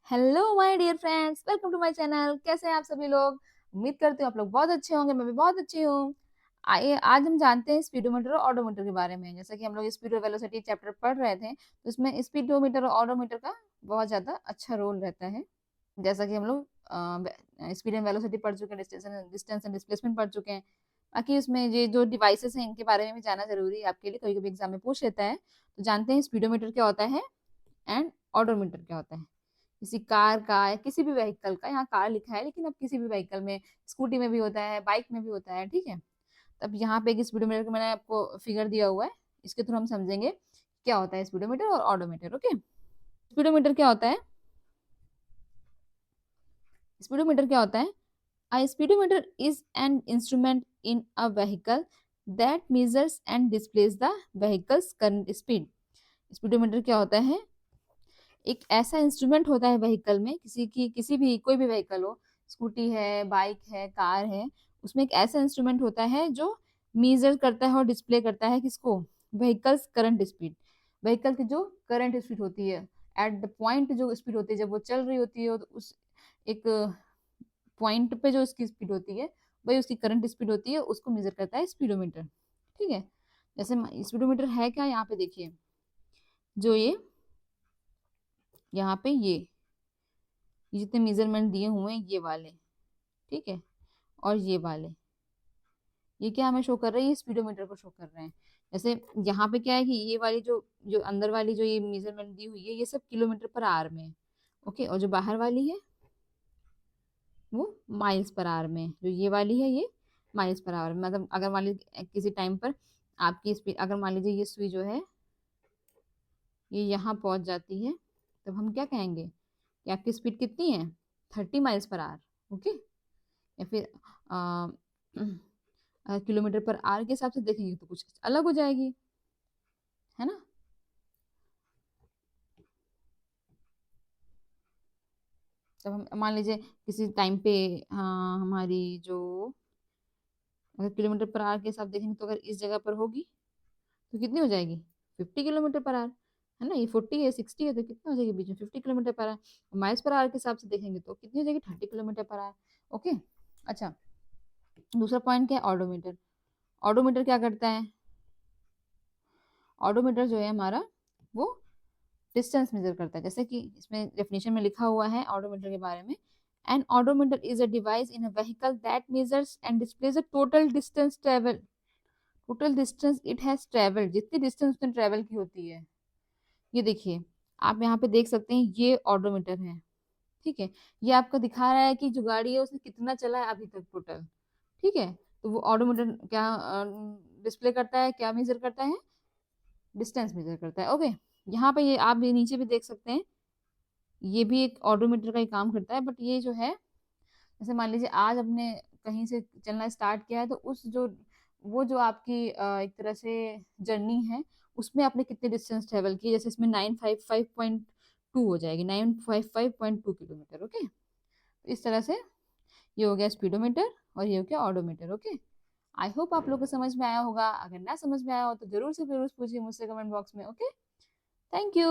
Hello my dear friends, welcome to my channel. कैसे हैं आप सभी लोग? उम्मीद करती हूँ आप लोग बहुत अच्छे होंगे। मैं भी बहुत अच्छी हूँ। आइए आज हम जानते हैं स्पीडोमीटर और ऑडोमीटर के बारे में। जैसा कि हम लोग स्पीड और वेलोसिटी चैप्टर पढ़ रहे थे, तो इसमें स्पीडोमीटर और ऑडोमीटर का बहुत ज्यादा अच्छा रोल रहता है। जैसा कि हम लोग स्पीड एंड वेलोसिटी पढ़ चुके हैं, डिस्टेंस एंड डिस्प्लेसमेंट पढ़ चुके हैं। बाकी इसमें ये जो डिवाइसेस हैं इनके बारे में भी जानना जरूरी है आपके लिए, कभी कभी एग्जाम में पूछ लेता है। तो जानते हैं स्पीडोमीटर क्या होता है एंड ऑडोमीटर क्या होता है। किसी कार का या किसी भी व्हीकल का, यहाँ कार लिखा है लेकिन अब किसी भी व्हीकल में, स्कूटी में भी होता है, बाइक में भी होता है, ठीक है। अब यहाँ पे एक स्पीडोमीटर का मैंने आपको फिगर दिया हुआ है, इसके थ्रू हम समझेंगे क्या होता है स्पीडोमीटर और ऑडोमीटर। ओके, स्पीडोमीटर क्या होता है? स्पीडोमीटर क्या होता है? A speedometer is an instrument in a vehicle that measures and displays the vehicle's current speed. Speedometer क्या होता है? एक ऐसा इंस्ट्रूमेंट होता है व्हीकल में, किसी भी कोई भी व्हीकल हो, स्कूटी है, बाइक है, कार है, उसमें एक ऐसा इंस्ट्रूमेंट होता है जो मेजर करता है और डिस्प्ले करता है किसको? Vehicles current speed. व्हीकल की जो करंट स्पीड होती है, एट द पॉइंट जो स्पीड होती है जब वो चल रही होती है, तो उस एक पॉइंट पे जो उसकी स्पीड होती है, वही उसकी करंट स्पीड होती है, उसको मेजर करता है स्पीडोमीटर। ठीक है। जैसे स्पीडोमीटर है क्या, यहाँ पे देखिए, जो ये यहाँ पे ये जितने मेजरमेंट दिए हुए हैं ये वाले, ठीक है, और ये वाले, ये क्या हमें शो कर रहे हैं? ये स्पीडोमीटर को शो कर रहे हैं। जैसे यहाँ पे क्या है कि ये वाली जो जो अंदर वाली जो ये मेजरमेंट दी हुई है, ये सब किलोमीटर पर आवर में है। ओके, और जो बाहर वाली है वो माइल्स पर आवर में है। जो ये वाली है ये माइल्स पर आवर में, मतलब अगर मान लीजिए किसी टाइम पर आपकी स्पीड, अगर मान लीजिए ये सुई जो है ये यहाँ पहुंच जाती है, तब हम क्या कहेंगे कि आपकी स्पीड कितनी है? 30 माइल्स पर आवर। ओके, या फिर किलोमीटर पर आवर के हिसाब से देखेंगे तो कुछ अलग हो जाएगी, है ना। जब हम मान लीजिए किसी टाइम पे, हाँ, हमारी जो अगर किलोमीटर पर आवर के हिसाब देखेंगे तो अगर इस जगह पर होगी तो कितनी हो जाएगी? 50 किलोमीटर पर आवर, है ना। ये 40 है, 60 है, तो कितना हो जाएगी बीच में? 50 kilometre per hour. Miles per hour के हिसाब से देखेंगे तो कितनी हो जाएगी? 30 किलोमीटर पर आवर। ओके। अच्छा, दूसरा पॉइंट क्या है? ऑडोमीटर। ऑडोमीटर क्या करता है? ऑडोमीटर जो है हमारा, वो डिस्टेंस मेजर करता है। जैसे कि इसमें डेफिनेशन में लिखा हुआ है ऑडोमीटर के बारे में, an odometer is a device in a vehicle that measures and displays a total distance travel, total distance it has travelled, जितनी डिस्टेंस उसने ट्रेवल की होती है। ये देखिए, आप यहाँ पे देख सकते हैं, ये ऑडोमीटर है, ठीक है। ये आपको दिखा रहा है कि जो गाड़ी है उसने कितना चला है अभी तक टोटल, ठीक है। तो वो ऑडोमीटर क्या डिस्प्ले करता है, क्या मेजर करता है? डिस्टेंस मेजर करता है। ओके, यहाँ पे ये आप ये नीचे भी देख सकते हैं, ये भी एक ऑडोमीटर का ही काम करता है। बट ये जो है, जैसे मान लीजिए आज हमने कहीं से चलना स्टार्ट किया है, तो उस जो वो जो आपकी एक तरह से जर्नी है, उसमें आपने कितने डिस्टेंस ट्रेवल की। जैसे इसमें 955.2 हो जाएगी, 955.2 किलोमीटर। ओके, तो इस तरह से ये हो गया स्पीडोमीटर और ये हो गया ऑडोमीटर। ओके, आई होप आप लोग को समझ में आया होगा। अगर ना समझ में आया हो तो जरूर से जरूर पूछिए मुझसे कमेंट बॉक्स में। Okay, thank you.